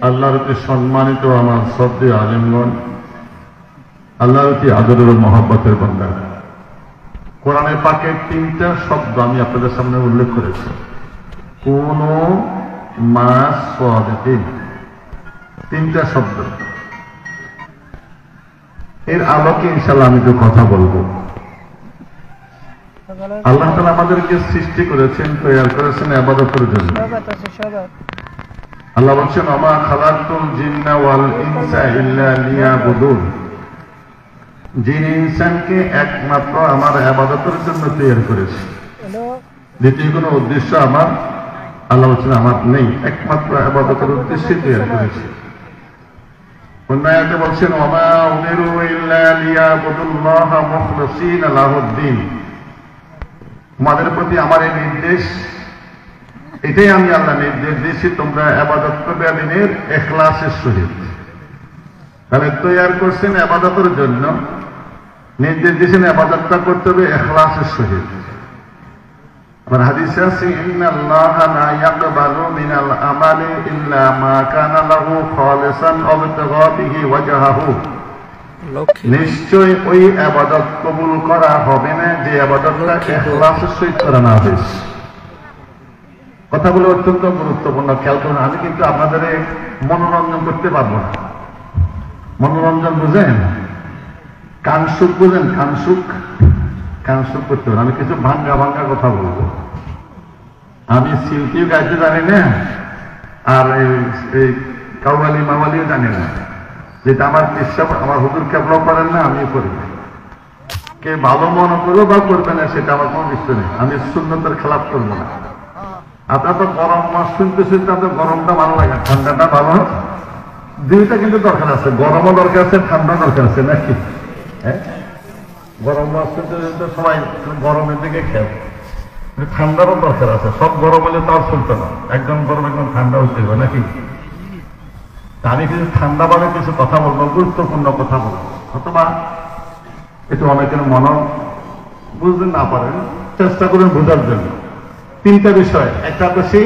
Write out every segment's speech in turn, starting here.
আল্লাহর প্রতি সম্মানিত আমার শ্রদ্ধেয় আলেমগণ, আল্লাহর প্রতি আদরের ও মহব্বতের বান্দা, কোরআনের পাকে 3টা শব্দ আমি আপনাদের সামনে উল্লেখ করেছি। কোন মাস সাদিকিন, 3টা শব্দ। এর আলোকে ইনশাআল্লাহ আমি একটু কথা বলবো। আল্লাহ তাআলা আমাদেরকে সৃষ্টি করেছেন, তৈরি করেছেন ইবাদতের জন্য। আল্লাহ বলছেন, ওমা খালাকতুল জিন্না ওয়াল ইনসা ইল্লা লিয়াবুদুন। জিন ইনসানকে একমাত্র আমার ইবাদতের জন্য তৈরি করেছি, দ্বিতীয় কোনো উদ্দেশ্য আমার আল্লাহ বলছেন আমার নেই, একমাত্র ইবাদতের উদ্দেশ্যে তৈরি করেছি। অন্য আয়াতে বলছেন, ওমা উমিরু ইল্লা লিয়াবুদুল্লাহা মুখলিসিনা লাহুদ্দিন। তোমাদের প্রতি আমার এই নির্দেশ, এটাই আমি আল্লাহ নির্দেশ দিয়েছি, তোমরা ইবাদত করবে দিনের ইখলাসের সহিত। তাহলে তৈরি করছেন ইবাদতের জন্য, নির্দেশ দিয়েছেন ইবাদতটা করতে হবে ইখলাসের সহিত। আবার হাদিসে আছে, ইন্নাল্লাহা লা ইয়াকবালু মিনাল আমালি ইল্লা মা কানা লাহু খালিসান ইবতিগা বিহি ওয়াজহাহু। নিশ্চয় ওই ইবাদত কবুল করা হবে না যে ইবাদতটা ইখলাসের সহিত করা না হয়েছে। কথাগুলো অত্যন্ত গুরুত্বপূর্ণ, খেয়াল করুন। আমি কিন্তু আপনাদের মনোরঞ্জন করতে পারবো না। মনোরঞ্জন বুঝেন? কানসুক বুঝেন? কানসুক কানসুক করতে পারেন। আমি কিছু ভাঙ্গা ভাঙ্গা কথা বলবো। আমি শিল্পীও গাইতে জানি না, আর এই কাউয়ালি মাওয়ালিও জানি না। যেটা আমার বিশ্বাস, আমার হুজুর কেবলাও করেন না, আমিও করি না। কে ভালো মনে করো বা করবে না সেটা আমার কোনো বিষয় নেই। আমি সুন্নতের খেলাপ করবো না। আপনার তো গরম মাস শুনতেছেন, তাতে গরমটা ভালো লাগে, ঠান্ডাটা ভালো। দুইটা কিন্তু দরকার আছে, গরমও দরকার আছে, ঠান্ডা দরকার আছে, নাকি? হ্যাঁ, গরম মাস শুনতে সবাই গরমের দিকে খেয়াল, ঠান্ডারও দরকার আছে। সব গরম হলে তার চলতে না, একদম গরম একদম ঠান্ডা হতে হবে, নাকি? আমি কিছু ঠান্ডা ভাবে কিছু কথা বলবো, গুরুত্বপূর্ণ কথা বলবো, অথবা একটু অনেকের মনে বুঝতে না পারেন, চেষ্টা করুন বোঝার জন্য। 3টা বিষয়। একটা বেশি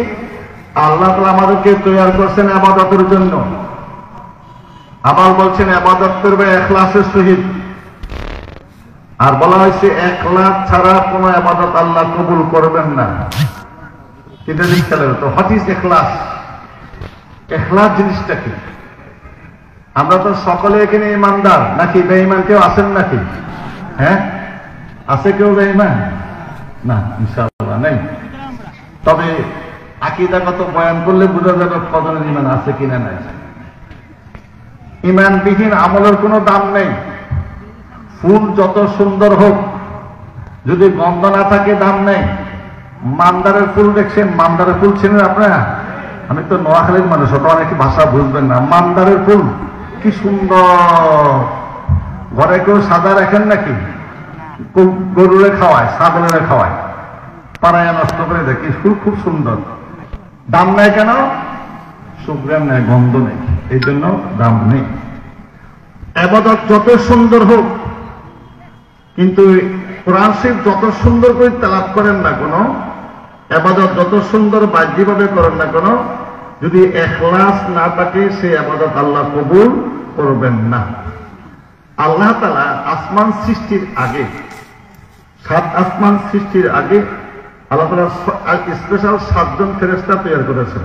আল্লাহ তাআলা আমাদেরকে তৈরি করছেন ইবাদতের জন্য। আবার বলছেন ইবাদত করবে ইখলাসের সহিত। আর বলা হয়েছে ইখলাস ছাড়া কোনো ইবাদত আল্লাহ কবুল করবেন না। এটা লিখতে হবে। তো হোয়াট ইজ ইখলাস? ইখলাস জিনিসটা কি? আমরা তো সকলে এখানে ইমানদার, নাকি বেঈমান কেউ আছেন নাকি? হ্যাঁ, আছে কেউ বেঈমান? না, ইনশাআল্লাহ নেই। তবে আকীদাগত বয়ান করলে বোঝা যাবে কজনের ঈমান আছে কিনা নাই। ঈমানবিহীন আমলের কোনো দাম নেই। ফুল যত সুন্দর হোক, যদি গন্ধ না থাকে দাম নেই। মান্দারের ফুল দেখছেন? মান্দারের ফুল চেনেন আপনারা? আমি তো নোয়াখালীর মানুষ, ওটা অনেকে ভাষা বুঝবেন না। মান্দারের ফুল কি সুন্দর! ঘরে কেউ সাদা রাখেন নাকি? গরুরে খাওয়ায়, ছাগলের খাওয়ায়, পাড়ায় নষ্ট করে দেখি। ফুল খুব সুন্দর, দাম নেই কেন? সুগ্রাম নেই, গন্ধ নেই, এই জন্য দাম নেই। ইবাদত যত সুন্দর হোক, কিন্তু কোরআন শরীফ যত সুন্দর করে তেলাওয়াত করেন না কেন, ইবাদত যত সুন্দর বাহ্যিকভাবে করেন না কেন, যদি ইখলাস না থাকে সে ইবাদত আল্লাহ কবুল করবেন না। আল্লাহ তাআলা আসমান সৃষ্টির আগে, 7 আসমান সৃষ্টির আগে আল্লাহ তাআলা স্পেশাল 7 জন ফেরেশতা তৈরি করেছেন।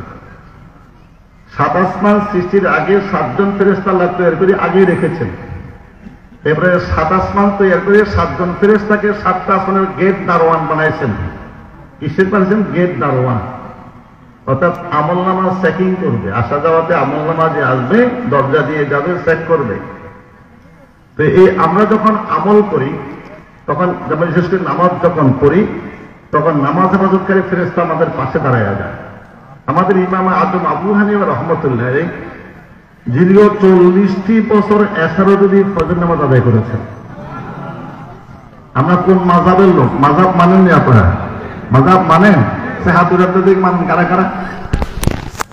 7 আসমান সৃষ্টির আগে 7 জন ফেরেশতা আল্লাহ তৈরি করে আগে রেখেছেন। এবারে 7 আসমান তৈরি করে 7 জন ফেরেশতাকে 7টা আসমানের গেট দারোয়ান বানাইছেন। কিসের বানাইছেন? গেট দারোয়ান। অর্থাৎ আমলনামা চেকিং করবে, আসা যাওয়াতে আমলনামা যে আসবে দরজা দিয়ে যাবে, চেক করবে। তো এই আমরা যখন আমল করি, তখন যেমন বিশেষ করে নামাজ যখন পড়ি, তখন নামাজ হেফাজতকারী ফেরেশতা আমাদের পাশে দাঁড়ায় যায়। আমাদের ইমাম আজম আবু হানিফা রাহমাতুল্লাহ দীর্ঘ 40টি বছর এশারদি ফজর নামাজ আদায় করেছেন। আমরা কোন মাযহাবের লোক? মাযহাব মানেননি আপনারা? মাযহাব মানেন? সাহাবুরাদিক মানেন? কারা কারা?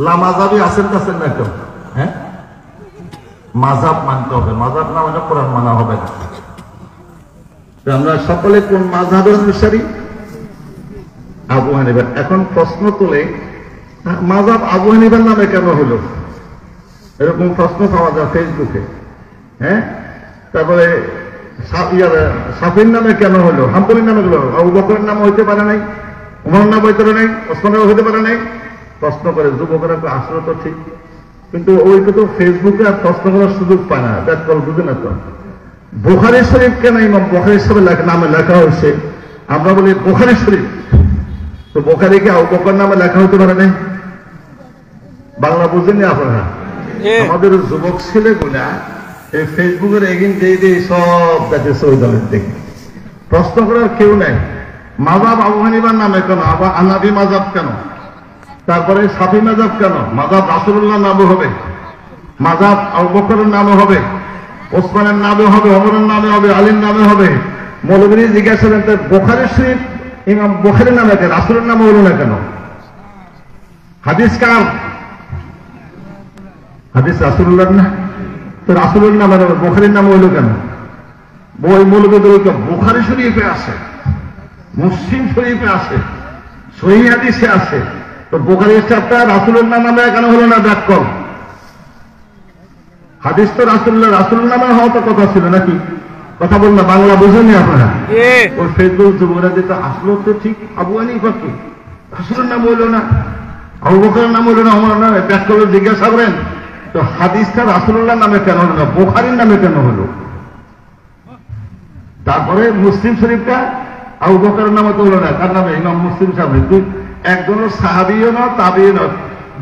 লামাযহাবি আছেন কাছেন না কেউ? হ্যাঁ, মাযহাব মানতে হবে। মাযহাব না মানে কোরআন মানা হবে না। আমরা সকলে কোন মাযহাবের অনুসারী? আবু হানিফা। এখন প্রশ্ন তোলে, মাযহাব আবু হানিফার নামে কেন হলো? এরকম প্রশ্ন পাওয়া যায় ফেসবুকে। হ্যাঁ, তারপরে শাফির নামে কেন হলো? হাম্বলির নামে হলো? আবু বকরের নাম হইতে পারে নাই, উমর নাম হইতে পারে নাই, ওসমানের হইতে পারে নাই? প্রশ্ন করে যুবকরা। আসলে তো ঠিক, কিন্তু ওই তো ফেসবুকে আর প্রশ্ন করার সুযোগ পায় না, ব্যাকল বুঝে না। তো বুখারী শরীফ কেন ইমাম বুখারী সাহেবের নামে লেখা হয়েছে? আমরা বলি বুখারী শরীফ, তো বুখারীকে আবু বকর নামে লেখা হতে পারে নাই? বাংলা বুঝেননি আপনারা? আমাদের যুবক ছেলেগুলা এই ফেসবুকের এগিন দিয়ে সব দেখেছে ওই দলের দিকে। প্রশ্ন করার কেউ নাই। মাযহাব আবু হানিফার নামে কেন? আবার হানাফি মাযহাব কেন? তারপরে শাফি মাযহাব কেন? মাযহাব রাসূলুল্লাহর নামে হবে, মাযহাব আবু বকরের নামে হবে, ওসমানের নামে হবে, ওমরের নামে হবে, আলীর নামে হবে। মৌলভী জিজ্ঞাসা করেন, বুখারী শরীফ ইমাম বুখারীর নামে কেন? রাসূলের নামে হলো না কেন? হাদিস কার? হাদিস রাসূলুল্লাহর না? তো রাসূলের নামে বুখারীর নামে হলো কেন? ওই মৌলভীদের বুখারী শরীফে আছে, মুসলিম শরীফে আছে, সহিহ হাদিসে আছে। তো বুখারী শরীফটা রাসূলের নামে কেন হলো না? ব্যাকল। হাদিস তো রাসূলের নামে হওয়া তো কথা ছিল নাকি? কথা বল না, বাংলা বুঝেনি আপনারা? ওই ফেসবুক যুবকরা যেটা আসলো তো ঠিক। আবু হানিফা কি রাসূলের নাম হইল না, আবু বকরের নাম হইল না, ওমর নামে? ব্যাকল জিজ্ঞাসা করেন তো হাদিসটা রাসূলুল্লাহর নামে কেন হলো না, বুখারীর নামে কেন হলো? তারপরে মুসলিম শরীফটা আবু বকরের নামে তো হলো না, কার নামে? ইমাম মুসলিম সাহেব। একজনের সাহাবীও না, তাবিঈও না,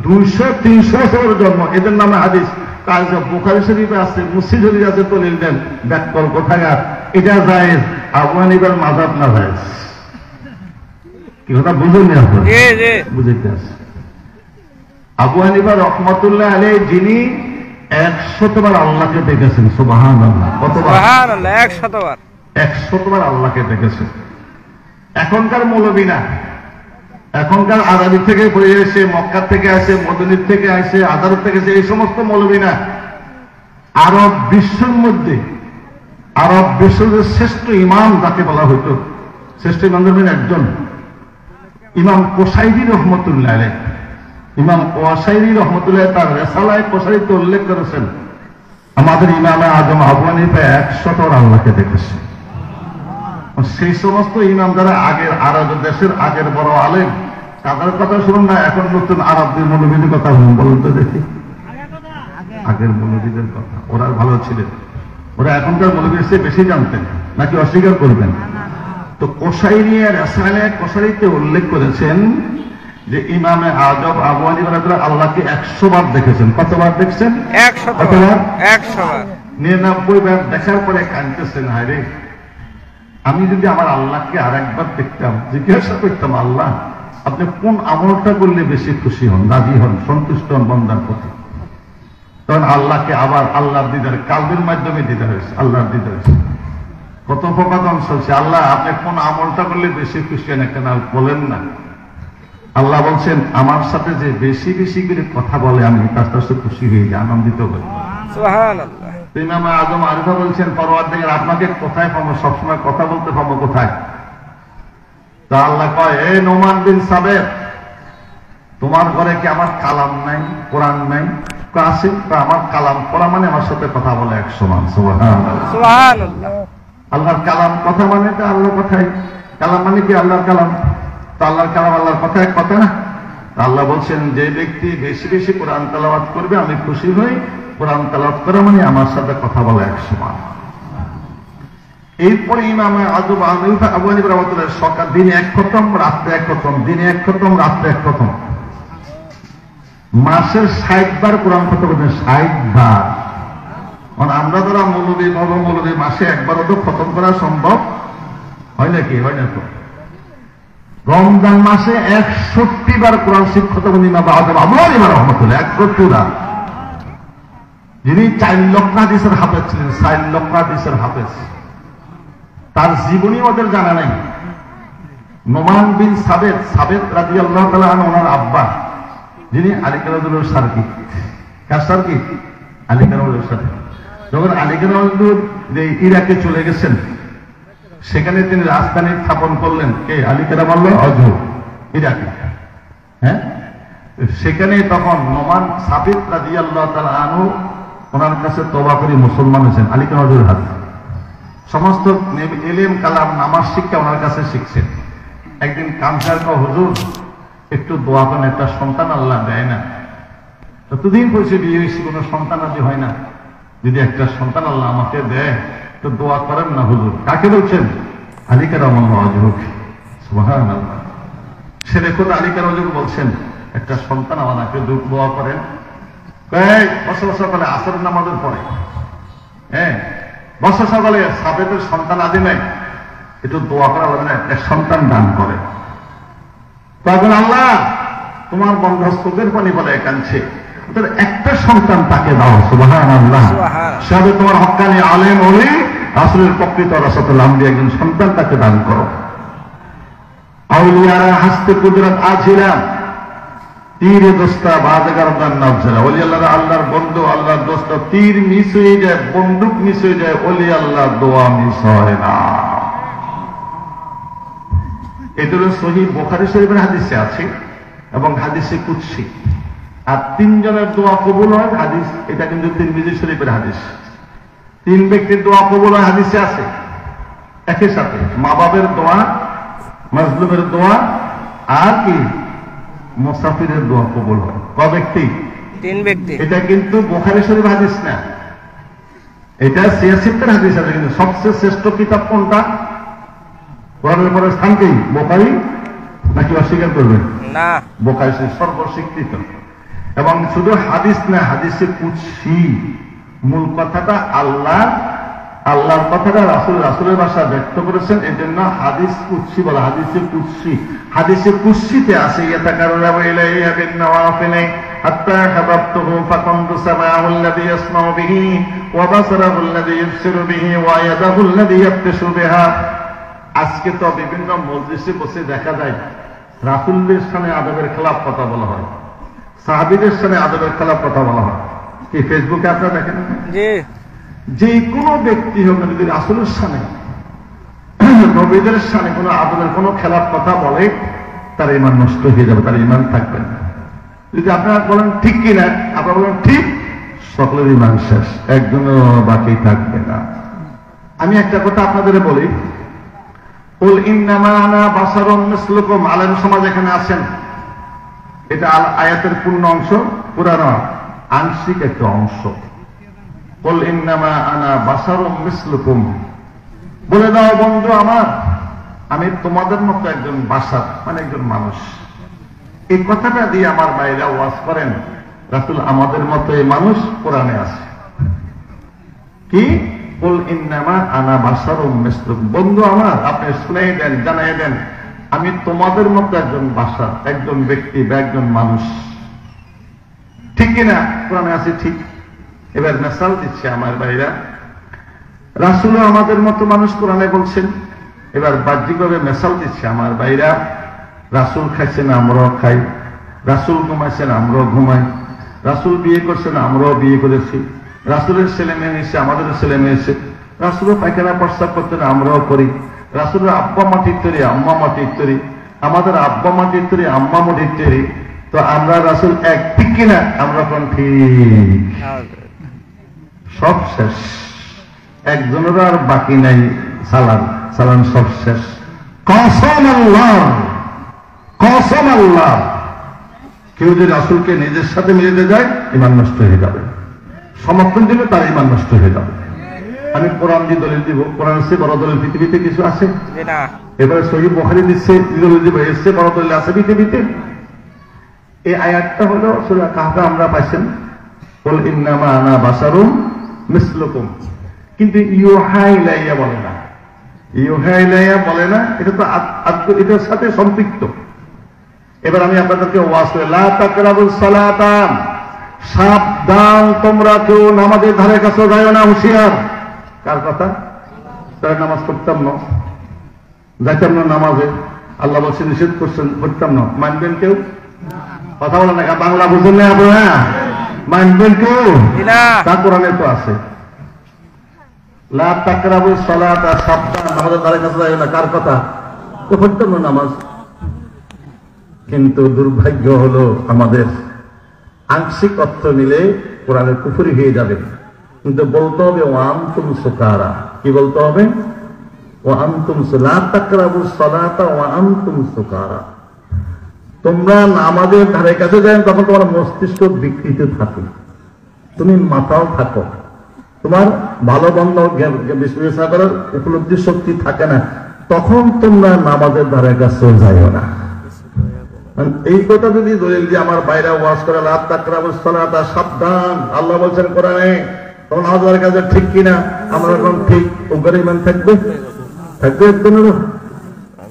200-300 বছরের জন্ম, এদের নামে হাদিস। কাজ বুখারী শরীফে আছে, মুসলিম শরীফে আছে, দলিল দেন। ব্যাকল কোথায়? এটা জায়েজ, আবু হানিফার মাযহাব না জায়েজ। কি কথা বুঝুন আপনারা? বুঝাইতে আছে। আবু হানিফা রাহমাতুল্লাহ আলাইহি যিনি 100 বার আল্লাহকে দেখেছেন। সুবহানাল্লাহ। কতবার? সুবহানাল্লাহ, 100 বার। 100 বার আল্লাহকে দেখেছেন। এখনকার মৌলবী না, এখনকার আরবি থেকে পড়ে এসে, মক্কা থেকে আসে, মদিনার থেকে আসে, আদালত থেকে আসে, এই সমস্ত মৌলবী না। আরব বিশ্বের মধ্যে, আরব বিশ্বের শ্রেষ্ঠ ইমাম যাকে বলা হইতো, শ্রেষ্ঠ ইমামদের একজন ইমাম কোসাইরি রহমতুল্লাহ আলাইহি। ইমাম কোসাইরি রহমতুল্লাহ তার রিসালায়ে কোসাইরিতে উল্লেখ করেছেন, আমাদের ইমাম আজম আবু হানিফা 100 বার আল্লাহকে দেখেছে। সেই সমস্ত ইমাম যারা আগের আরব দেশের আগের বড় আলেম তাদের কথা শুনুন না, এখন নতুন আরবদের মৌলবীদের কথা বলুন তো দেখি। আগের মৌলবীদের কথা, ওরা ভালো ছিলেন, ওরা এখনকার মৌলবীর চেয়ে বেশি জানতেন, নাকি অস্বীকার করবেন? তো কোশাইরি আর রাসায়নে কোশাইরিতে উল্লেখ করেছেন যে ইমামে আজম আবু হানিফা রাদিয়াল্লাহু আল্লাহকে 100 বার দেখেছেন। কতবার দেখছেন? 100 বার। 99 বার দেখার পরে কাঁদতেছেন, হায় রে আমি যদি আমার আল্লাহকে আর একবার দেখতাম, জিজ্ঞাসা করতাম আল্লাহ আপনি কোন আমলটা করলে বেশি খুশি হন, রাজি হন, সন্তুষ্ট হন বান্দার প্রতি, তখন আল্লাহকে আবার আল্লাহর দিদার কালবের মাধ্যমে দিতে হয়েছে, আল্লাহর দিতে হয়েছে। কথোপকথন চলছে, আল্লাহ আপনি কোন আমলটা করলে বেশি খুশি হন একটা না বলেন না। আল্লাহ বলছেন আমার সাথে যে বেশি বেশি করে কথা বলে আমি তার সাথে খুশি হয়ে যাই, আনন্দিত হই। সুবহানাল্লাহ। ইমাম আজম আরিফা বলছেন পরওয়ারদিগার আপনাকে কোথায় পাবো, সবসময় কথা বলতে পাবো কোথায়? তা আল্লাহ কয় এ নোমান বিন সাবের তোমার ঘরে কি আমার কালাম নাই, কোরআন নাই? আছে, আমার কালাম পড়া মানে আমার সাথে কথা বলে 100 মান। সুবহানাল্লাহ। আল্লাহর কালাম কথা মানে তো আল্লাহর কথাই, কালাম মানে কি আল্লাহর কালাম, তো আল্লাহর কালাম আল্লাহর কথা এক কথা না। আল্লাহ বলছেন যে ব্যক্তি বেশি বেশি কোরআন তেলাওয়াত করবে আমি খুশি হই, কোরআন তেলাওয়াত করা মানে আমার সাথে কথা বলে 100 মান। এরপরে ইমাম আবু হানিফা রাহমাতুল্লাহ সকাল দিনে 1 খতম, রাত্রে 1 খতম, দিনে 1 খতম, রাত্রে 1 খতম, মাসের 60 বার কোরআন খতম করতেন। 60 বার। আমরা যারা মৌলবী বড় মৌলবী মাসে একবারও তো খতম করা সম্ভব হয় নাকি? হয় না তো। রমজান মাসে 61 বার কোরআন শরীফ খতম ইমাম আবু হানিফা রাহমাতুল্লাহ, 61 বার। যিনি 4 লক্ষ হাদিসের হাফেজ ছিলেন, 4 লক্ষ হাদিসের হাফেজ, তার জীবনী ওদের জানা নাই। নোমান বিন সাবেত রাদিয়াল্লাহু তাআলা আনহু ওনার আব্বা, যিনি আলী কারামুল্লাহর সার্কি। কার সার্কি? আলী কারামুল্লাহর সার্কি। যখন আলী কারামুল্লাহ ইরাকে চলে গেছেন, সেখানে তিনি রাজধানী স্থাপন করলেন। কে? আলী কারামুল্লাহ আজহর, ইরাকে। হ্যাঁ, সেখানে তখন নোমান সাবেত রাদিয়াল্লাহু তাআলা আনহু ওনার কাছে তওবা করে মুসলমান হয়েছেন। আলী কারামুল্লাহর হাত সমস্ত ইলম কালাম নামাজ শিক্ষা ওনার কাছে শিখছেন। একদিন কামসার কা হুজুর একটু দোয়া করেন, একটা সন্তান আল্লাহ দেয় না, এতদিন পয়সা বিয়ে হয়েছে কোনো সন্তান আদি হয় না, যদি একটা সন্তান আল্লাহ আমাকে দেয় তো দোয়া করেন না হুজুর। কাকে বলছেন? আলী কারামুল্লাহ আজহর। সুবহানাল্লাহ। সে দেখুন আলী কারামুল্লাহ বলছেন একটা সন্তান আমাকে দোয়া করেন। বছর সকালে আসরের নামাজের পরে, হ্যাঁ বছর সকালে সাবেতের সন্তান আদি নেই, একটু দোয়া করা হবে না, একটা সন্তান দান করে। তখন আল্লাহ তোমার বন্ধ চোখের পানি বলে কাঁদছে, একটা সন্তান তাকে দাও। সুবহানাল্লাহ। সে হবে তোমার হক্কানি আলেম ওলি রাসূলের প্রকৃত রাসূল আম্বিয়া, একজন সন্তান তাকে দান করো। আউলিয়ারা হাসতে কুদরত আজিলা তীরে দোস্তা বাদগারদান নাজরা, ওলি আল্লাহর আল্লাহর বন্ধু আল্লাহর দোস্ত, তীর মিস হয়ে যায়, বন্দুক মিস হয়ে যায়, ওলি আল্লাহ দোয়া মিস হয় না। এটা হলো সহিহ বুখারী শরীফের হাদিসে আছে এবং হাদিসে কুদসি। আর 3 জনের দোয়া কবুল হয় হাদিস, এটা কিন্তু তিরমিজি শরীফের হাদিস। 3 ব্যক্তির দোয়া কবুল হয় হাদিসে আছে একই সাথে, মা বাবের দোয়া, মাজলুমের দোয়া, আর কি মুসাফিরের দোয়া কবুল হয়। ক ব্যক্তি? 3 ব্যক্তি। এটা কিন্তু বুখারী শরীফ হাদিস না, এটা সিয়াসিতের হাদিস আছে। কিন্তু সবচেয়ে শ্রেষ্ঠ কিতাব কোনটা? কোরআনের পরে স্থান কি? বুখারী, নাকি অস্বীকার করবেন? না, বুখারী সর্বস্বীকৃত। এবং শুধু হাদিস না, হাদিসে কুদসি। মূল কথাটা আল্লাহর কথাটা রাসূলের ভাষা ব্যক্ত করেছেন, এই জন্য হাদিস কুদসি বলা। হাদিসে কুদসি, হাদিসে কুদসিতে আছে ইয়াতাকাররাবু ইলাইহি বিন-নওয়াফিল হাত্তা হাবাবতুহু ফাকুনতু সামা'হু আল্লাযী ইয়াসমা'ু বিহি ওয়া বাসারাহু আল্লাযী ইবসিরু বিহি ওয়া ইয়াদাহু আল্লাযী ইয়াবতিশু বিহা। আজকে তো বিভিন্ন মজলিসে বসে দেখা যায় রাসূলের সামনে আদবের খেলাফ কথা বলা হয়, সাহাবীদের সামনে আদবের খেলাফ কথা বলা হয়। কি ফেসবুকে আপনারা দেখেন? জি। যে কোনো ব্যক্তি হোক না, যদি রাসূলের সামনে নবীদের সামনে কোনো আদবের কোনো খেলাফ কথা বলে, তার ঈমান নষ্ট হয়ে যাবে, তার ঈমান থাকবে না। যদি আপনারা বলেন ঠিক কিনা, আপনারা বলেন ঠিক, সকলের ঈমান শেষ, একজনও বাকি থাকবে না। আমি একটা কথা আপনাদের বলি, কুল ইন্নামা আনা বাশারুম মিসলুকুম, আলেম সমাজ এখানে আছেন, এটা আয়াতের পূর্ণ অংশ, পুরা না, আংশিক একটা অংশ। কুল ইন্নামা আনা বাশারুম মিসলুকুম, বলে দাও বন্ধু আমার, আমি তোমাদের মতো একজন বাশার, মানে একজন মানুষ। এই কথাটা দিয়ে আমার ভাইরা ওয়াজ করেন, রাসূল আমাদের মতো এই মানুষ কোরআনে আছে। কি? কুল ইন্নামা আনা বাশারুম মিসলুকুম, বন্ধু আমার আপনি শুনাই দেন, জানাই দেন, আমি তোমাদের মতো একজন বাশার, একজন ব্যক্তি বা একজন মানুষ। ঠিক কিনা? কোরআনে আছে ঠিক। এবার মেসাল দিচ্ছে আমার ভাইরা, রাসূলও আমাদের মতো মানুষ কোরআনে বলছেন। এবার বাহ্যিকভাবে মেসাল দিচ্ছে আমার ভাইরা, রাসূল খাইছেন আমরাও খাই, রাসূল ঘুমাইছেন আমরাও ঘুমাই, রাসূল বিয়ে করছেন আমরাও বিয়ে করেছি, রাসূলের ছেলে মেয়ে এসে আমাদের ছেলে মেয়ে এসে, রাসূলও পায়খানা প্রস্রাব করতেন আমরাও করি, রাসূলের আব্বা মাটির তৈরি আম্মা মাটির তৈরি, আমাদের আব্বা মাটির তৈরি আম্মা মাটির তৈরি, তো আমরা রাসূল এক, ঠিক কিনা? আমরা কোন ঠিক? সব শেষ, একজনেরও আর বাকি নাই, সালাম সালাম সব শেষ। কসম আল্লাহ, কসম আল্লাহ, কেউ যদি রাসূলকে নিজের সাথে মিলাতে যায় ঈমান নষ্ট হয়ে যাবে, সমর্থন দিলে তার ঈমান নষ্ট হয়ে যাবে। আমি কোরআন দিয়ে দলিল দিব, কোরআনের চেয়ে বড় দলিল পৃথিবীতে কিছু আছে? এবারে সহিহ বুখারী দিচ্ছে দলিল দিব, এর চেয়ে বড় দলিল আছে পৃথিবীতে? এই আয়াতটা হলো সূরা কাহফে আমরা পাইছেন, কুল ইন্নামা আনা বাশারুম মিসলুকুম, কিন্তু ইউহা ইলাইয়া বলে না, ইউহা ইলাইয়া বলে না, এটা তো এটার সাথে সম্পৃক্ত। এবার আমি আপনাদেরকে ওয়াজ করে, লা তাকরাবুস সালাতা, সাবধান তোমরা কেউ নামাজের ধারে কাছে যাও না, হুঁশিয়ার। কার কথা? তারা নামাজ পড়তাম না, যাইতাম না নামাজে, আল্লাহ বলছে নিষেধ করছেন, পড়তাম না, মানবেন কেউ? কথা বলেন না, বাংলা বুঝেন না আপনারা? মানবেন কেউ? তা কোরআনে তো আছে, লা তাকরাবুস সালাতা, সাবধান নামাজের ধারে কাছে যাও না। কার কথা? তো পড়তাম না নামাজ। কিন্তু দুর্ভাগ্য হলো আমাদের আংশিক অর্থ নিলে কোরআনের কুফরি হয়ে যাবে, কিন্তু বলতে হবে ওয়া আনতুম সুকারা। কি বলতে হবে? ওয়া আনতুম লা তাকরাবুস সালাতা ওয়া আনতুম সুকারা, তোমরা নামাজের ধারে কাছে যান তখন তোমার মস্তিষ্ক বিকৃত থাকে, তুমি মাথাও থাকো, তোমার ভালো বন্ধ বিশ্লেষণ করার উপলব্ধি শক্তি থাকে না, তখন তোমরা নামাজের ধারে কাছে যাইও না। এই কথা যদি দলিল দিয়ে আমার বাইরে ওয়াজ করে, লা তাকরাবুস সালাতা, সাবধান, আল্লাহ বলছেন কোরআনে, তখন আমাদের কাছে ঠিক কিনা? আমরা এখন ঠিক, ওপরে ইমান থাকবে, থাকবে একদমেরও।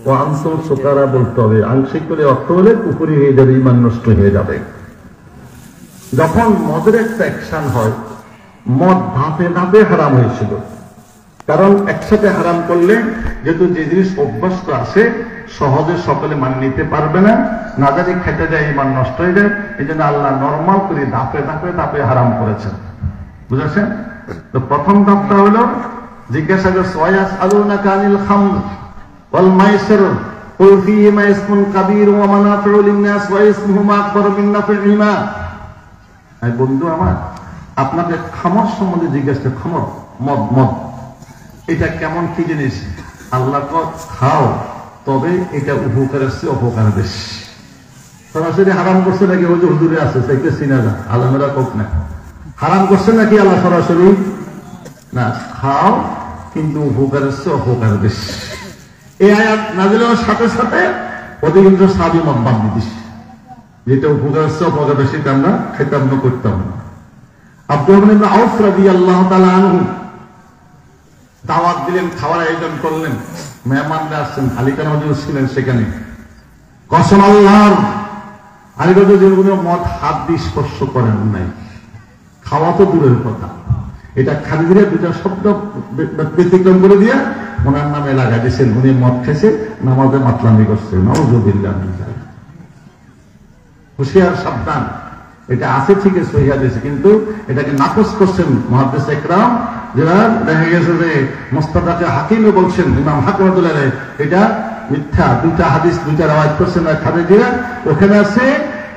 ও আনসুল সুকারা বলতে হবে, আংশিক করে অর্থ হলে কুফরি হয়ে যাবে, ইমান নষ্ট হয়ে যাবে। যখন মদের একটা অ্যাকশন হয়, মদ ধাপে ধাপে হারাম হয়েছিল, কারণ একসাথে হারাম করলে যেহেতু যে জিনিস অভ্যস্ত আছে সহজে সকলে মানে নিতে পারবে না, না জানি খেতে যায় ইমান নষ্ট হয়ে যায়, এই জন্য আল্লাহ নর্মাল করে ধাপে ধাপে ধাপে হারাম করেছেন, বুঝেছেন? তো প্রথম ধাপটা হলো জিজ্ঞাসা করছে, ওয়ায়াসআলুনাকা আনিল খামর ওয়াল মাইসির কুল ফীহিমা ইসমুন কাবীর ওয়া মানাফিউ লিন-নাস ওয়া ইসমুহুমা আকবারু মিন নাফইহিমা। এই বন্ধু আমার, আপনাকে খামর সম্বন্ধে জিজ্ঞাসা, খামর মদ, মদ এটা কেমন কি জিনিস? আল্লাহ খাও, তবে এটা উপকারের চেয়ে অপকার বেশি। সরাসরি হারাম করছে নাকি ওই যে হুজুরে আছে সেটা চিনা না, আলমেরা কোক না, হারাম করছে নাকি আল্লাহ সরাসরি? না, খাও কিন্তু উপকারের চেয়ে অপকার বেশি। এই আয়াত নাযিল হওয়ার সাথে সাথে অধিকাংশ সাহাবী মত বাদ দিস, যেটা উপকারের চেয়ে অপকার বেশি আমরা খেতাম না, করতাম না। আব্দুররহমান ইবনে আউফ রাদিয়াল্লাহু তাআলা আনহু দাওয়াত দিলেন, খাওয়ার আয়োজন করলেন, মেহমানরা আসছেন, আলী কারা হুজুর ছিলেন সেখানে। কসম আল্লাহর, আলী কারা হুজুর মদ হাত দিয়ে স্পর্শ করেন নাই, খাওয়া তো দূরের কথা, এটা খালি দিয়ে দুটা শব্দ ব্যতিক্রম করে দিয়ে ওনার নামে লাগাই দিয়েছেন, উনি মদ খেয়েছে, নামাজে মাতলামি করছে, নাউযুবিল্লাহ। হুঁশিয়ার, সাবধান, এটা আছে ঠিকই সহিহ হাদিসে, কিন্তু এটাকে নাকচ করছেন মুহাদ্দিস ইকরাম, যারা দেখা গেছে যে মুস্তাদরাকে হাকিমে বলছেন, ইমাম হাকিম রাদিয়াল্লাহু আনহু এটা মিথ্যা, দুইটা হাদিস দুইটা রাওয়ায়াত করছেন খাদিজা, ওখানে আছে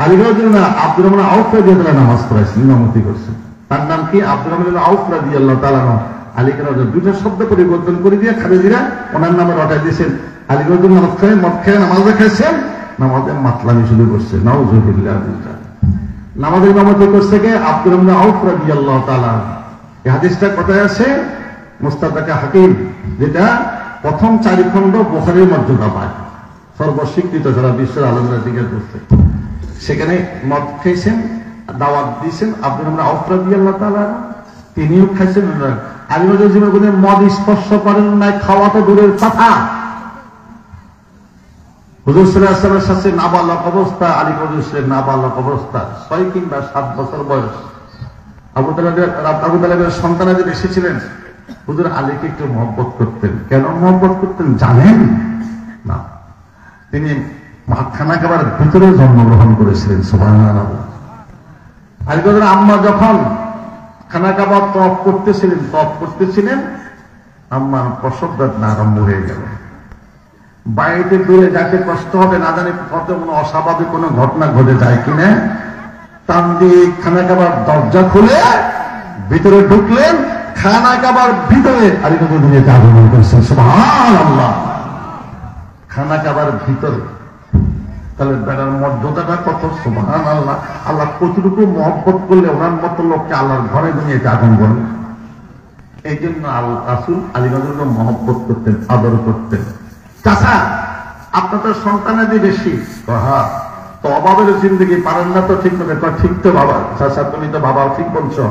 আলী রাদিয়াল্লাহু আনহু আব্দুররহমান আউফ রাদিয়াল্লাহু আনহু নামাজ পড়াইছেন, ইমামতি করছেন, তার নাম কি? আব্দুররহমান আউফ রাদিয়াল্লাহু তাআলা আনহু। আলী রাদিয়াল্লাহু দুইটা শব্দ পরিবর্তন করে দিয়ে খাদিজা ওনার নামে রটাই দিয়েছেন, আলীগঞ্জ মদ খেয়ে নামাজে খাইছেন, নামাজে মাতলামি শুরু করছে। নাউজুবিল্লাহ। নামাজের ইমামতি করছে কে? আব্দুর রহমান আউফ রাদিয়াল্লাহু তাআলা। এই হাদিসটা কোথায় আছে? মুস্তাদরাক হাকিম, যেটা প্রথম 4 খণ্ড বুখারীর মর্যাদা পায়, সর্বস্বীকৃত, সারা বিশ্বের আলেমরা জিজ্ঞেস করছে। সেখানে মদ খেয়েছেন, দাওয়াত দিয়েছেন আব্দুর রহমান আউফ রাদিয়াল্লাহু তাআলা, তিনিও খাইছেন। আলী জীবনে মদ স্পর্শ করেন নাই, খাওয়া তো দূরের কথা। হুজুর সাল্লাল্লাহু আলাইহি ওয়াসাল্লামের সাথে নাবালক অবস্থা, আলী হুজুরের নাবালক অবস্থা, 6 কিংবা 7 বছর বয়স। আবু তালেবের সন্তানাদের এসেছিলেন, হুজুর আলীকে একটু মহব্বত করতেন। কেন মহব্বত করতেন জানেন না? তিনি খানা খাবার ভিতরে জন্মগ্রহণ করেছিলেন। সুবহানাল্লাহ। আলী হুজুর আম্মা যখন খানা খাবার তওয়াফ করতেছিলেন, আম্মার প্রসব বেদনা আরম্ভ হয়ে গেল। বাড়িতে দূরে যাকে কষ্ট হবে, না জানি কত কোনো অস্বাভাবিক কোনো ঘটনা ঘটে যায় কিনা, টান দিয়ে খানা খাবার দরজা খুলে ভিতরে ঢুকলেন। খানা খাবার ভিতরে আলী হুজুর দুনিয়াতে আগমন করেছেন। সুবহানাল্লাহ। খানা খাবার ভিতরে, তাহলে বেড়ার মর্যাদাটা কত! সুবহানাল্লাহ। আল্লাহ কতটুকু মহব্বত করলে ওনার মতো লোককে আল্লাহর ঘরে দুনিয়াতে আগমন করেন। এই জন্য রাসূল আলী হুজুরকে মহব্বত করতেন, আদর করতেন। চাচা, আপনার তো সন্তানাদি বেশি। হ্যাঁ, তো অভাবের জিন্দগি পারেন না তো ঠিক মতো। ঠিক তো বাবা, চাচা তুমি তো বাবা ঠিক বলছো,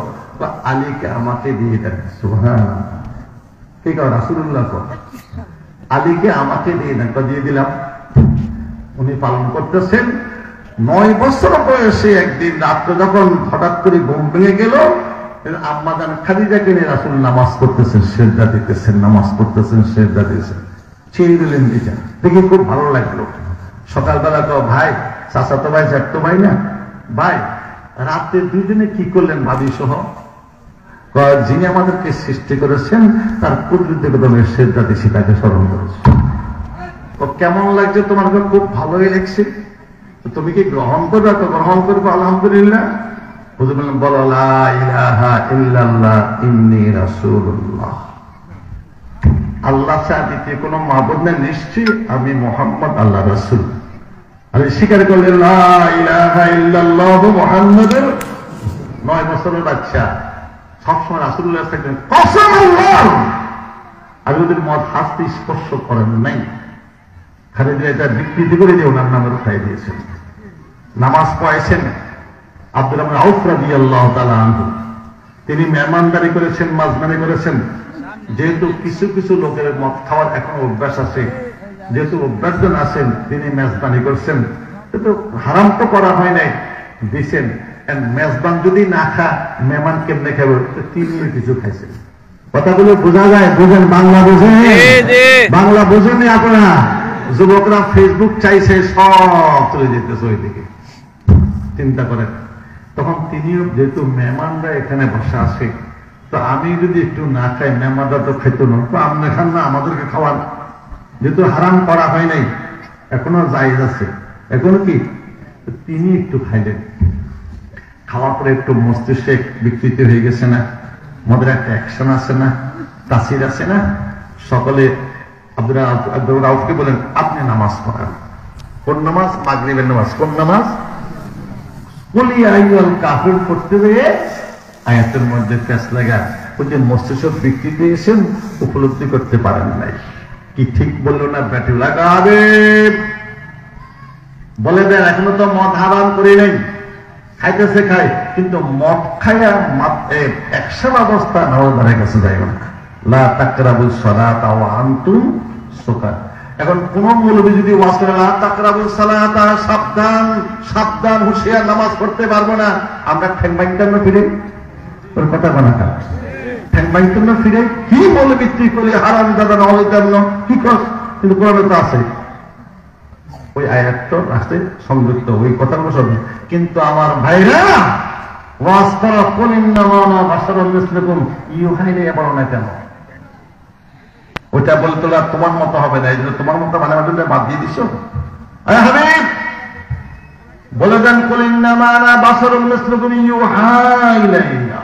আলীকে আমাকে দিয়ে দেন। সুবহানাল্লাহ। কি কর রাসূলুল্লাহ কর, আলীকে আমাকে দিয়ে দেন। দিয়ে দিলাম। উনি পালন করতেছেন। 9 বছর বয়সে একদিন রাত্রে যখন হঠাৎ করে ঘুম ভেঙে গেল, আম্মা জান খাদিজাকে নিয়ে রাসূল নামাজ পড়তেছেন, সিজদা দিতেছেন, নামাজ পড়তেছেন, সিজদা দিতেছেন। ছেড়ে দিলেন নিচে। দেখে খুব ভালো লাগলো। সকালবেলা তো ভাই, চাচাতো ভাই, জ্যাঠতো ভাই না ভাই, রাতে দুজনে কি করলেন ভাবি সহ? যিনি আমাদেরকে সৃষ্টি করেছেন তার কুদরতি কদমের সিজদা দিছি, তাকে স্মরণ করেছি। তো কেমন লাগছে তোমার? খুব ভালোই লাগছে। তুমি কি গ্রহণ করবে? তো গ্রহণ করবো, আলহামদুলিল্লাহ। হুজুর বললেন, বলো লা ইলাহা ইল্লাল্লাহ ইন্নী রাসূলুল্লাহ। আল্লাহ ছাড়া দ্বিতীয় কোনো মাবুদ নেই, নিশ্চয়ই আমি মুহাম্মদ আল্লাহর রাসূল। আমি স্বীকার করলেন লা ইলাহা ইল্লাল্লাহু মুহাম্মাদুর। 9 বছরের বাচ্চা সবসময় রাসূলুল্লাহ থাকতেন। কসম আল্লাহ, আমি ওদের মদ হাসতে স্পর্শ করেন নাই। খালি এটা বিকৃতি করে দিয়ে ওনার নামের উঠাই দিয়েছেন। নামাজ পড়াইছেন আব্দুর রহমান আউফ রাদিয়াল্লাহু তাআলা আনহু। তিনি মেহমানদারি করেছেন, মাঝমানি করেছেন। যেহেতু কিছু কিছু লোকের মদ খাওয়ার এখন অভ্যাস আছে, যেহেতু অভ্যাসজন আছেন, তিনি মেজবানি করছেন। কিন্তু হারাম তো করা হয় নাই, দিচ্ছেন। মেজবান যদি না খা, মেহমান কেমনে খাবে? তিনিও কিছু খাইছেন। কথাগুলো বোঝা যায়? বুঝেন? বাংলা বোঝেন? বাংলা বোঝেননি আপনারা? যুবকরা ফেসবুক চাইছে, সব চলে যেতেছে ওই দিকে। চিন্তা করেন। তখন তিনিও, যেহেতু মেহমানরা এখানে বসে আছে, তো আমি যদি একটু না খাই, মেহমানরা তো খাইতো না, তো আপনি খান না, আমাদেরকে খাওয়ান। যেহেতু হারাম করা হয় নাই, এখনো জায়েজ আছে, এখনো কি, তিনি একটু খাইলেন। খাওয়ার পরে একটু মস্তিষ্কে বিকৃতি হয়ে গেছে না? মদের একটা অ্যাকশন আছে না? তাসির আছে না? সকলে আব্দুর রাউফকে বলেন, আপনি নামাজ পড়ান। কোন নামাজ? মাগরিবের নামাজ। কোন নামাজ? কুল ইয়া আইয়ুহাল কাফিরুন পড়তে গিয়ে আয়াতের মধ্যে ফেস লাগা, ওই যে মস্তিষ্ক বিকৃতি এসেন, উপলব্ধি করতে পারেন নাই। কি ঠিক বললো না? ব্যাটি লাগাবে বলে দেন, এখনো তো মদ হারাম করি নাই, খাইতেছে খাই, কিন্তু মদ খাইয়া অ্যাকশন অবস্থা নওয়ার কাছে যাইব না। লা তাকরাবুস সালাতা ওয়া আনতুম সুকার। এখন কোন মৌলবী যদি ওয়াজ করে লা তাকরাবুস সালাতা, সাবধান সাবধান, হুঁশিয়ার, নামাজ পড়তে পারবো না, আমরা ঠ্যাং বাইতাম না ফিরে? ওর কথা বানা খা, ঠ্যাং বাইতাম না ফিরে? কি মৌলবী তুই করলে হারাম দাদা না হলে তেমন কি কর? কিন্তু কোরআনে তো আছে, ওই আয়াতটা আসতে সংযুক্ত, ওই কথাগুলো সব। কিন্তু আমার ভাইরা ওয়াজ করা, কুল ইন্নামা বাশারুম মিসলুকুম ইউহা ইলাইয়া বলো না কেন? ওইটা বলতে তোমার মতো হবে না, এই জন্য তোমার মতো মানে আমাদের বাদ দিয়ে দিছো। হাবিব বলে দেন, কুল ইন্নামা বাশারুম মিসলুকুম ইউহা ইলাইয়া,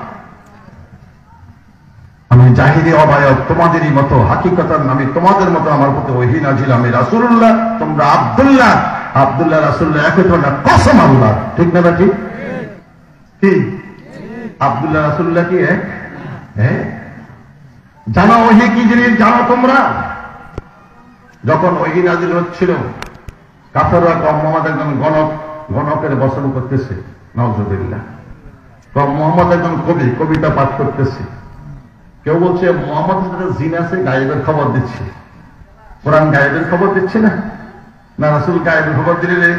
আমি জাহিরি অবায়ব তোমাদেরই মতো, হাকিকতার আমি তোমাদের মতো আমার প্রতি ওহী নাজিল, আমি রাসূলুল্লাহ তোমরা আব্দুল্লাহ, আব্দুল্লাহ রাসূলুল্লাহ একই তো না, কসম আল্লাহ, ঠিক না ঠিক? কি আব্দুল্লাহ রাসূলুল্লাহ কি এক? হ্যাঁ, জানো ওহী কি জিনিস জানো তোমরা? যখন ওহী নাজিল হচ্ছিল কাফেররা মোহাম্মদ একজন গণকের বচন করতেছে, নাউযুবিল্লাহ। মোহাম্মদ একজন কবি, কবিতা পাঠ করতেছে। কেউ বলছে মোহাম্মদের সাথে জিন আছে, গায়েবের খবর দিচ্ছে। কোরআন গায়েবের খবর দিচ্ছে না? না, রাসূল গায়েবের খবর দিলে,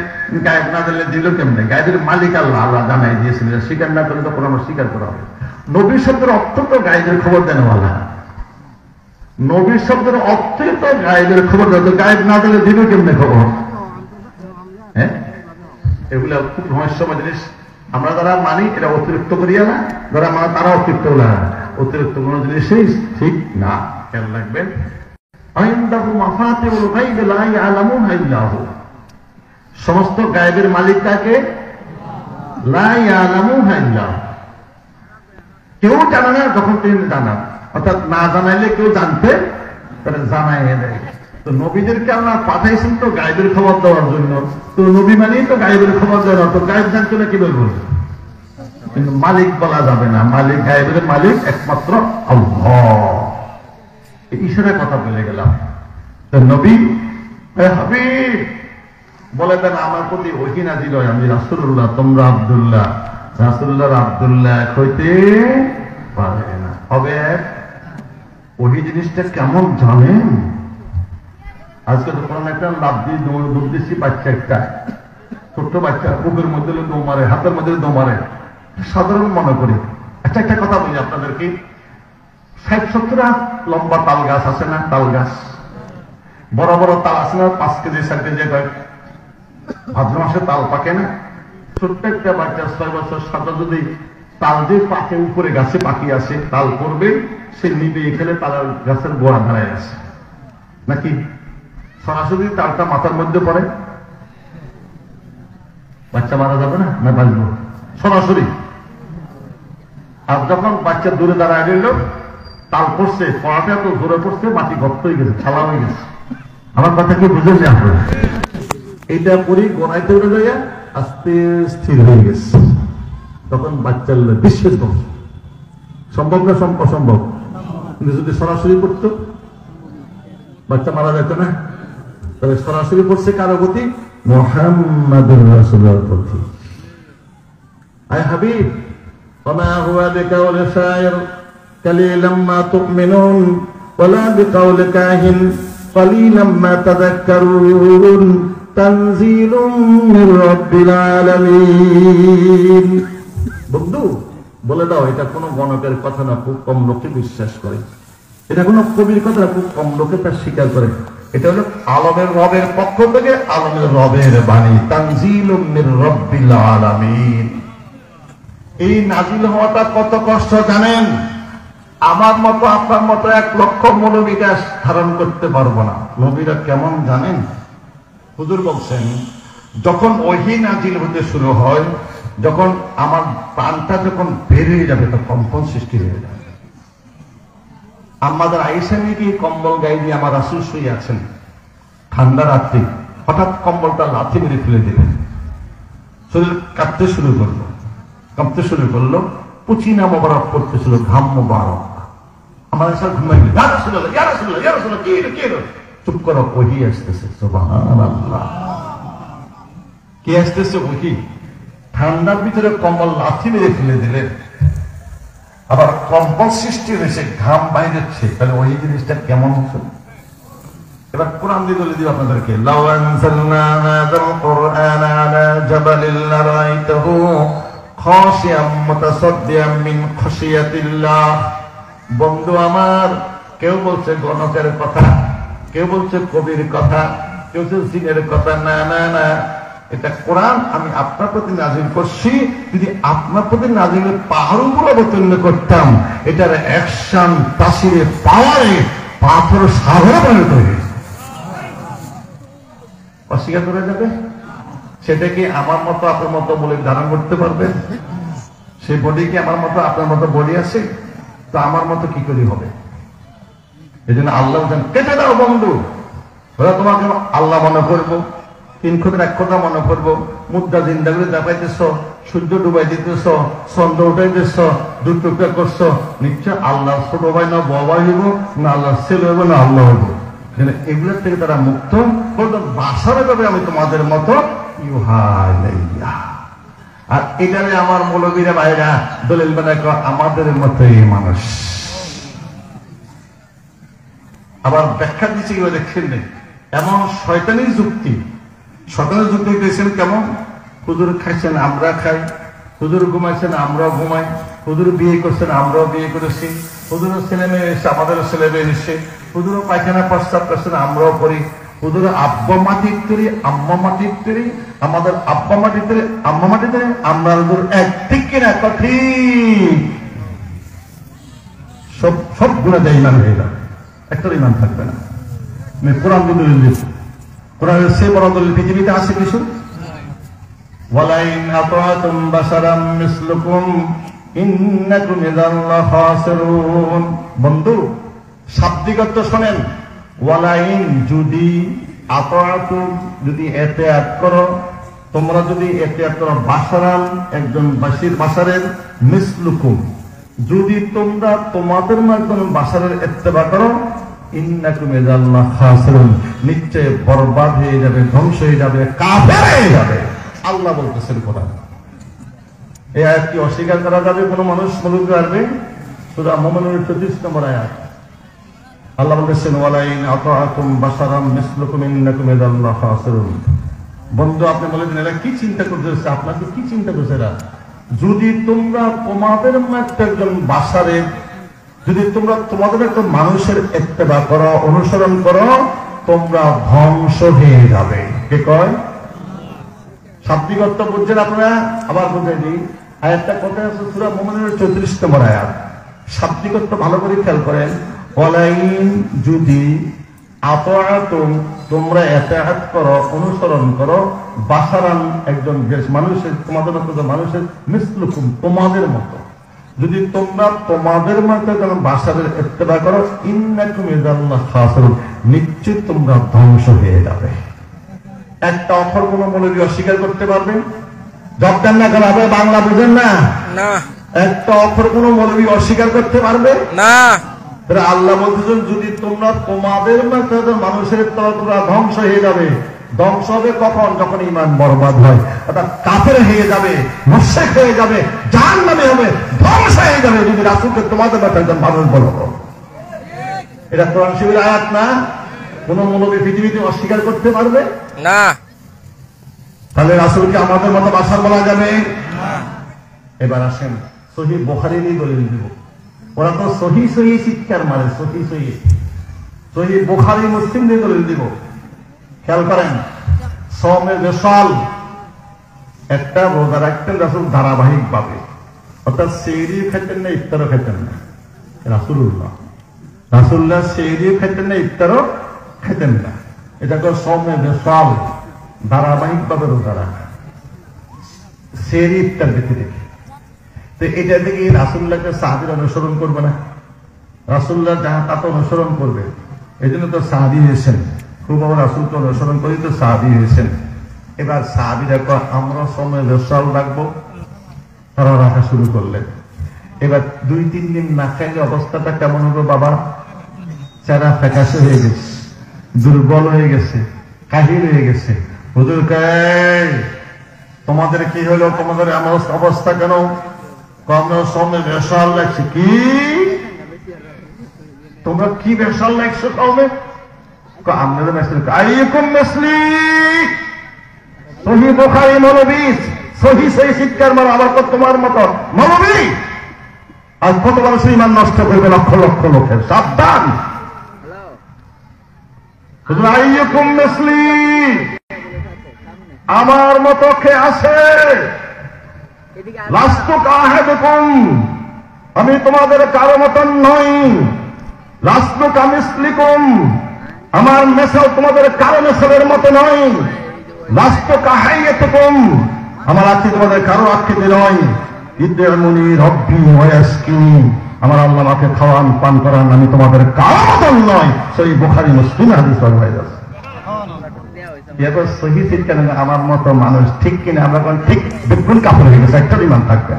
গায়েব না দিলে দিল কেমনে? গায়েবের মালিক আল্লাহ, আল্লাহ জানাই দিয়েছিলেন। স্বীকার না করলে তো কোরআন স্বীকার করা হবে। নবী শব্দের অর্থ তো গায়েবের খবর দেনওয়ালা। নবী শব্দের অর্থই তো গায়েবের খবর দেয়। তো গায়েব না দিলে দিল কেমনে খবর? হ্যাঁ, এগুলো খুব রহস্যময় জিনিস। আমরা যারা মানি এটা অতিরিক্ত করিয়া না, যারা মানে তারা অতিরিক্ত না, অতিরিক্ত কোন জিনিসই ঠিক না। খেয়াল রাখবেন, সমস্ত গায়েবের মালিক তাকে, কেউ জানে না যখন তিনি জানান, অর্থাৎ না জানাইলে কেউ জানতে জানাই দেয়। তো নবীদেরকে আল্লাহ পাঠাইছেন তো গায়েবের খবর দেওয়ার জন্য। তো নবী মানেই তো গায়েবের খবর দেওয়ার, তো গায়েব জানতো না কি বলবো? কিন্তু মালিক বলা যাবে না। মালিক, গায়েবের মালিক একমাত্র আল্লাহ। ঈশ্বরের কথা বলে গেলাম। তো নবী হাবিব বলে দেন আমার প্রতি ওহী নাজিল হয়, আমি রাসূলুল্লাহ তোমরা আব্দুল্লাহ, রাসূলুল্লাহর আব্দুল্লাহ এক হইতে পারে না। হবে এক। ওহী জিনিসটা কেমন জানেন? আজকে তো কোন একটা লাভ দিয়ে দৌড় দিচ্ছি, বাচ্চা একটা ছোট্ট বাচ্চা বুকের মধ্যে দৌড় মারে, হাতের মধ্যে দৌড় মারে, সাধারণ মনে করি। একটা কথা বলি আপনাদেরকে, ৬০-৭০ হাত লম্বা তাল গাছ আছে না? তাল গাছ, বড় বড় তাল আছে না? 5 কেজি 4 কেজি হয়। ভাদ্র মাসে তাল পাকে না? ছোট্ট একটা বাচ্চা 6 বছর 7 যদি তাল দিয়ে পাকে, উপরে গাছে পাকি আছে, তাল করবে, সে নিবে এখানে তাল গাছের গোড়া দাঁড়ায় আছে নাকি? সরাসরি তালটা মাথার মধ্যে পড়ে, বাচ্চা মারা যাবে না? না বাঁচবো সরাসরি। আর যখন বাচ্চা দূরে দাঁড়ায় গেল, তাল পড়ছে, পড়াটা তো জোরে পড়ছে, মাটি গর্ত হয়ে গেছে, ছালা হয়ে গেছে। আমার কথা কি বুঝে যায়? এইটা পরি গোড়াইতে উঠে যাইয়া আস্তে স্থির হয়ে গেছে। তখন বাচ্চার বিশ্বের ধ্বংস। সম্ভব না? অসম্ভব। কিন্তু যদি সরাসরি পড়তো বাচ্চা মারা যেত না? তবে সরাসরি পড়ছে কারো গতি? মুহাম্মাদুর রাসূলুল্লাহর প্রতি। আয় হাবিব, ওমা হুয়া বিকাউলি শায়র কালিলাম মা তুমিনুন ওয়ালা বিকাউলি কাহিন কালিলাম মা তাযাক্কারুন তানজিলুম মির রাব্বিল আলামিন। বন্ধু বলে দাও, এটা কোনো গণকের কথা না, খুব কম লোকে বিশ্বাস করে। এটা কোনো কবির কথা না, খুব কম লোকে তার স্বীকার করে। এটা হলো আলমের রবের পক্ষ থেকে, আলমের রবের বাণী, তানজিলুম মির রাব্বিল আলামিন। এই নাজিল হওয়াটা কত কষ্ট জানেন? আমার মতো আপনার মতো 1 লক্ষ মৌলবীরা ধারণ করতে পারবো না। নবীরা কেমন জানেন? হুজুর বলছেন, যখন ওহী নাজিল হতে শুরু হয়, যখন আমার প্রাণটা যখন বের হয়ে যাবে, তো কম্পন সৃষ্টি হয়ে যাবে। আমাদের আয়েশা নাকি কম্বল গায়ে দিয়ে আমার রাসূল শুয়ে আছেন, ঠান্ডা রাত্রি, হঠাৎ কম্বলটা লাথি মেরে ফেলে দিলেন, শরীর কাঁপতে শুরু করলো, কাঁপতে শুরু করলো, পুচিনা মোবারক পড়তেছিল, ঘাম মোবারক। আমার এসব ঘুমাই গেল, ইয়া রাসূলুল্লাহ, ইয়া রাসূলুল্লাহ, ইয়া রাসূলুল্লাহ, কি হলো? চুপ করো, ওহী আসতেছে। সুবহানাল্লাহ, কি আসতেছে? ওহী। ঠান্ডার ভিতরে কম্বল লাথি মেরে ফেলে দিলেন, আবার কম্বল সৃষ্টি হয়েছে, ঘাম বাইরেছে, তাহলে ওই জিনিসটা কেমন হচ্ছে? এবার কোরআন দিয়ে বলে দিব আপনাদেরকে, লাউ আনজালনা হাযাল কুরআন আলা জাবালিন লারাইতাহু খাশিয়াম মুতাসাদ্দিয়াম মিন খাশিয়াতিল্লাহ। বন্ধু আমার, কেউ বলছে গণকের কথা, কেউ বলছে কবির কথা, কেউ বলছে জিনের কথা। না না না, এটা কোরআন আমি আপনার প্রতি নাজিল করছি। যদি আপনার প্রতি নাজিলের পাহাড় উপর অবতীর্ণ করতাম, এটার অ্যাকশন, তাসিরে, পাওয়ারে পাথর সাগরে পরিণত হয়ে গেছে। অস্বীকার করে যাবে? সেটা কি আমার মতো আপনার মতো বলে ধারণ করতে পারবেন? সেই বডি কি আমার মতো আপনার মতো বডি আছে? তো আমার মতো কি করে হবে? এই জন্য আল্লাহ বলছেন কেটে দাও বন্ধু, ওরা তোমাকে আল্লাহ মনে করবো, 3 খুদের 1 কথা মনে করবো, মুদ্রা জিন্দাগুলি দেখাইতেছ, সূর্য ডুবাই দিতেছ, চন্দ্র উঠাইতেছ, 2 টুকরা করছো, নিশ্চয় আল্লাহ ছোট ভাই না বড় ভাই হইব, না আল্লাহ ছেলে হইব, না আল্লাহ হইব। এগুলোর থেকে তারা মুক্ত বাসারে যাবে আমি তোমাদের মতো ইউহাইয়া। আর এখানে আমার মৌলবীরা ভাইরা দলিল বানায় আমাদের মতো এই মানুষ। আবার ব্যাখ্যা দিচ্ছে কি দেখছেন নেই, এমন শয়তানি যুক্তি, শয়তানি যুক্তি দিয়েছেন কেমন? হুজুর খাইছেন আমরা খাই, হুজুর ঘুমাইছেন আমরাও ঘুমাই, হুজুর বিয়ে করছেন আমরাও বিয়ে করেছি, হুজুরের ছেলে মেয়ে এসে আমাদেরও ছেলে মেয়ে এসে, হুজুরও পায়খানা প্রস্তাব করছেন আমরাও করি, হুজুর আব্বা মাটির তৈরি আম্মা মাটির তৈরি, আমাদের আব্বা মাটির তৈরি আম্মা মাটির তৈরি, আমরা হুজুর এক, ঠিক কিনা? ঠিক। সব গুণা যায় ইমান হয়ে যাবে, একটা ইমান থাকবে না। আমি কোরআন দলিল দিব, কোরআনের সে বড় দলিল পৃথিবীতে আছে কিছু? ওয়ালাইন আতাতুম বাশারাম মিসলুকুম ইন্নাকুম ইযাল খাসিরুন। বন্ধু শাব্দিক অর্থ শোনেন, ওয়ালাইন যদি, আতাতুম যদি ইতিআত করো, তোমরা যদি ইতিআত করো, বাশারান একজন বাশারের, মিসলুকুম যদি তোমরা তোমাদের মাধ্যমে বাশারের ইত্তেবা করো, ইন্নাকুম ইযাল খাসিরুন নিশ্চয় বরবাদ হয়ে যাবে, ধ্বংস হয়ে যাবে, কাফের হয়ে যাবে। আল্লাহ বলতেছেন কোরআন। এই আয়াতটি অস্বীকার করা যাবে কোন মানুষ বলতে পারবে? সূরা মুমিনুর 34 নম্বর আয়াত আল্লাহ বলতেছেন ওয়ালাইন আতাআতুম বাশারাম মিসলুকুম ইন্নাকুম ইযাল খাসিরুন। বন্ধু আপনি বলেন এরা কি চিন্তা করতেছে, আপনাকে কি চিন্তা করছে এরা? যদি তোমরা তোমাদের মধ্যে একজন বাশারের, যদি তোমরা তোমাদের একটা মানুষের ইত্তেবা করো, অনুসরণ করো, তোমরা ধ্বংস হয়ে যাবে। কে কয়? শাব্দিক অর্থ বুঝছেন আপনারা? আবার বুঝে দিই, আয়াতটা কোথায় আছে? সূরা মুমিনুর 34 নম্বর আয়াত। শাব্দিক অর্থ ভালো করে খেয়াল করেন। ওয়ালাইন যদি, আতাআতুম তোমরা ইতিআত করো, অনুসরণ করো, বাশারান একজন মানুষের, তোমাদের মতো মানুষের, মিসলুকুম তোমাদের মতো, যদি তোমরা তোমাদের মতো বাশারের ইত্তেবা করো, ইন্নাকুম ইযাল খাসিরুন নিশ্চয় তোমরা ধ্বংস হয়ে যাবে। একটা অক্ষর কোন মৌলবী অস্বীকার করতে পারবে? জবাব না কেন? আপনি বাংলা বুঝেন না? একটা অক্ষর কোন মৌলবী অস্বীকার করতে পারবে না। আল্লাহ বলতেছেন যদি তোমরা তোমাদের মধ্যে মানুষের তোমরা ধ্বংস হয়ে যাবে। ধ্বংস হবে কখন? যখন ঈমান বরবাদ হয়, অর্থাৎ কাফের হয়ে যাবে, মুশরিক হয়ে যাবে, জাহান্নামে হবে, ধ্বংস হয়ে যাবে যদি রাসূলকে তোমাদের মধ্যে একজন মানুষ বলো। এটা কোরআন শরীফের আয়াত না? কোন মৌলবী পৃথিবীতে অস্বীকার করতে পারবে না। তাহলে রাসূলকে আমাদের মতো বাশার বলা যাবে না। এবার আসেন সহিহ বুখারীর দলিল দিব। ওরা তো সহি সহি চিৎকার মারে, সহি সহি। সহিহ বুখারী মুসলিমদের দলিল দিব। খেয়াল করেন, সওমে বিশাল একটা রোজা রাখতেন রাসূল ধারাবাহিক ভাবে, অর্থাৎ সেহরিও খেতেন না, ইফতারও খেতেন না। রাসূলুল্লাহ সেহরিও খেতেন না, ইফতারও খেতেন না। এটাকে সওমে বিশাল, ধারাবাহিক ভাবে রোজা রাখা, সেহরি ইফতার দেখে দেখে। তো এটা থেকে রাসূলুল্লাহকে সাহাবীরা অনুসরণ করবে না? রাসূলুল্লাহ যাহা তা অনুসরণ করবে, এই জন্য তো সাহাবী হয়েছেন। খুব আমরা রাসূলকে অনুসরণ করি তো সাহাবী হয়েছেন। এবার সাহাবীরা কয় আমরা সময় বিশাল রাখবো, তারা রাখা শুরু করলেন। এবার 2-3 দিন না খাইলে অবস্থাটা কেমন হবে বাবা? চেহারা ফ্যাকাশে হয়ে গেছে, দুর্বল হয়ে গেছে, কাহিল হয়ে গেছে। হুজুর কয় তোমাদের কি হলো, তোমাদের এমন অবস্থা কেন? আমরা সময় বিশাল লাগছে। কি তোমরা কি বিশাল লাগছো? কবে আপনাদের আইকুম মুসলি সহিহ বুখারী মৌলবী সহি সহি চিৎকার মারো, আবার তো তোমার মতো মৌলবী। আর কত মানুষের ঈমান নষ্ট করবে, লক্ষ লক্ষ লোকের। সাবধান। আইকুম মুসলি আমার মতো কে আছে? লাস্তু কাহাদুকুম আমি তোমাদের কারো মতন নই। লাস্তু কামিসলিকুম আমার মেসাল তোমাদের কারো মেসালের মতো নয়। লাস্তু কাহাইয়াতুকুম আমার আকৃতি তোমাদের কারো আকৃতি নয়। ইদউনি রব্বি ওয়াসকিনি আমার আল্লাহ আমাকে খাওয়ান পান করান, আমি তোমাদের কারণ নয়। সেই বুখারী মুসলিম হাদিস হয়ে যাচ্ছে। এবার সহি ঠিক কেন? আমার মতো মানুষ ঠিক কিনা? আমরা কোন ঠিক বিপুল কাপড় হয়ে গেছে, একটা ইমান থাকবে।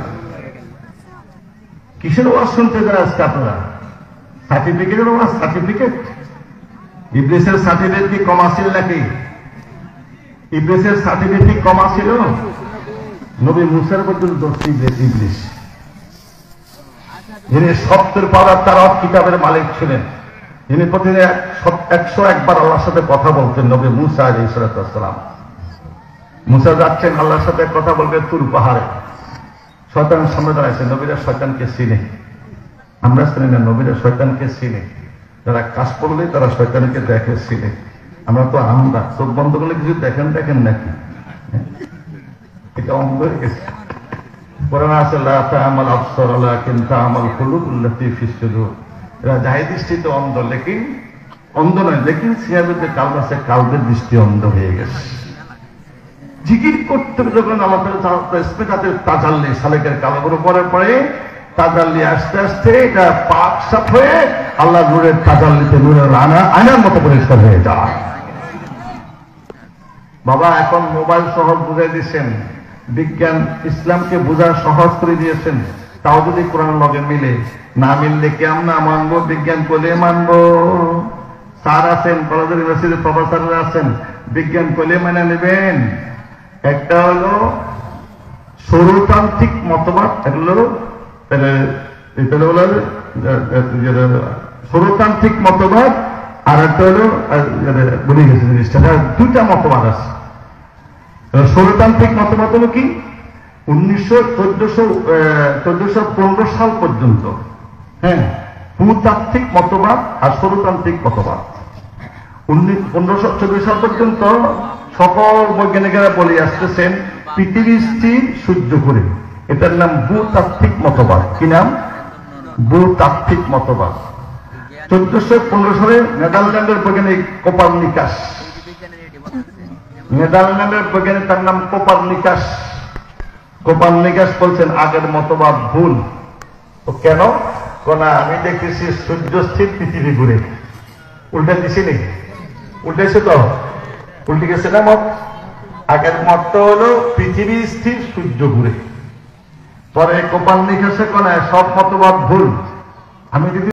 কিসের ওয়াজ শুনতে যান আজকে আপনারা? সার্টিফিকেটের ওয়াজ, সার্টিফিকেট। ইবলিসের সার্টিফিকেট কি কম আছিল নাকি? ইবলিসের সার্টিফিকেট কি কম ছিল? নবী মুসার পর্যন্ত দোষী ইবলিস, যিনি সত্যের পাওয়ার তারাত কিতাবের মালিক ছিলেন, যিনি প্রতিদিন 101 বার আল্লাহর সাথে কথা বলতেন। নবী মুসা আলাইহিস সালাম, মুসা যাচ্ছেন আল্লাহর সাথে কথা বলবে তুর পাহাড়ে, শয়তান সামনে দাঁড়াইছে। নবীরা শয়তানকে চিনে, আমরা চিনি না, নবীরা শয়তানকে চিনে। যারা কাজ করলে তারা শয়তানকে দেখে, চিনে। আমরা তো আমরা চোখ বন্ধ করলে কিছু দেখেন নাকি? এটা অন্ধ হয়ে গেছে। কোরআনে আছে লা তা'মাল আবসার ওয়ালাকিন তা'মাল কুলুবুল্লাতী ফিস সুদূর। এরা জাহির দৃষ্টিতে অন্ধ, লেকিন অন্ধ নয়, লেকিন সিয়াবতে কালব আছে, কালবের দৃষ্টি অন্ধ হয়ে গেছে। জিকির করতে যখন আল্লাহ তাআলা তাজাল্লি সালেকের কালবের উপরে পড়ে, তাজাল্লি আস্তে আস্তে এটা পাক সাফ হয়ে আল্লাহ নূরের তাজাল্লিতে নূরের আয়নার মতো পরিষ্কার হয়ে যায়। বাবা এখন মোবাইল সহজ বুঝাই দিচ্ছেন, বিজ্ঞান ইসলামকে বোঝার সহজ করে দিয়েছেন। তাও যদি কোরআন লগে মিলে, না মিললে কেমন না মানবো? বিজ্ঞান করলে মানবো। স্যার আছেন, কলেজের ইউনিভার্সিটির প্রফেসররা আছেন, বিজ্ঞান করলে মেনে নেবেন। একটা হলো সৌরতান্ত্রিক মতবাদ, এগুলো সৌরতান্ত্রিক মতবাদ, আর একটা হলো বলে গেছে জিনিসটা, দুইটা মতবাদ আছে। সৌরতান্ত্রিক মতবাদ হলো কি? 1415 সাল পর্যন্ত, হ্যাঁ, ভূতাত্ত্বিক মতবাদ আর সৌরতান্ত্রিক মতবাদ। 1514 সাল পর্যন্ত সকল বৈজ্ঞানিকেরা বলে আসতেছেন পৃথিবী স্থির সূর্য ঘুরে। এটার নাম ভূতাত্ত্বিক মতবাদ। কি নাম? ভূতাত্ত্বিক মতবাদ। 1415 সালে নেদারল্যান্ডের বৈজ্ঞানিক কোপারনিকাস, নেদারল্যান্ডের বৈজ্ঞানিক, তার নাম কোপারনিকাস। কোপারনিকাস বলছেন আগের মতবাদ ভুল। তো কেন? কোন আমি দেখেছি সূর্য স্থির, পৃথিবী ঘুরে। উল্টে দিছি নাকি? উল্টেছে তো, উল্টে গেছে না মত? আগের মত হলো পৃথিবী স্থির, সূর্য ঘুরে। পরে কোপারনিকাসে কোন সব মতবাদ ভুল। আমি যদি